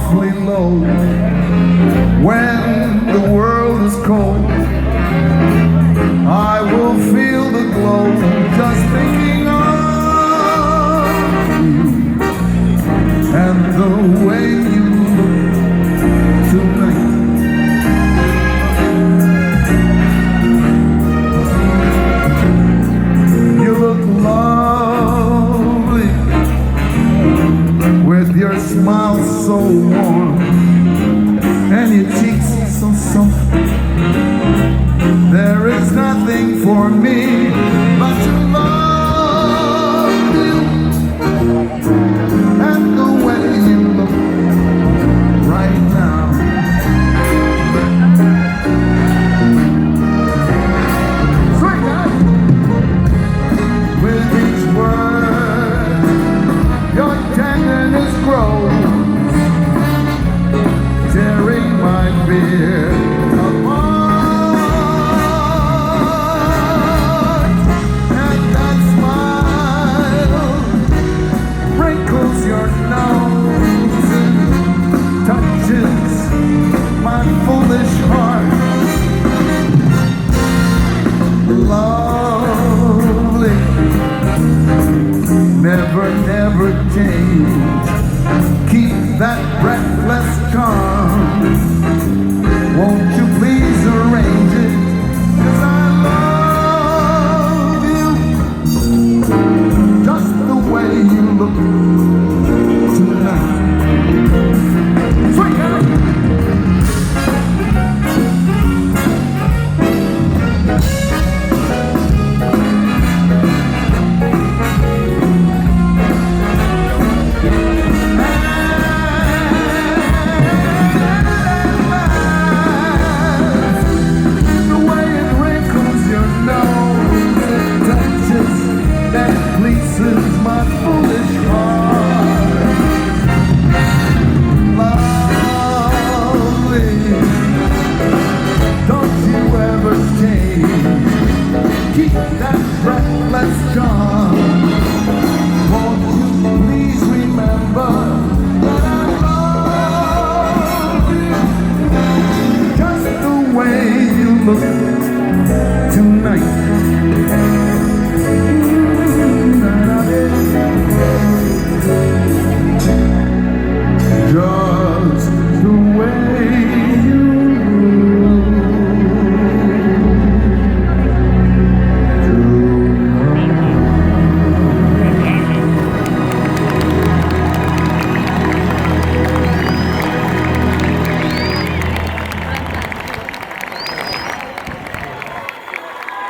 awfully low. When the world is cold, I will feel the glow just thinking of you and the way you look tonight. You look lovely with your smile so warm and your cheeks so soft. There is nothing for me but to love you and the way you look right now. With each word, your tenderness grows, tearing my fear apart. And that smile wrinkles your nose and touches my foolish heart. Lovely, never, never change. Keep that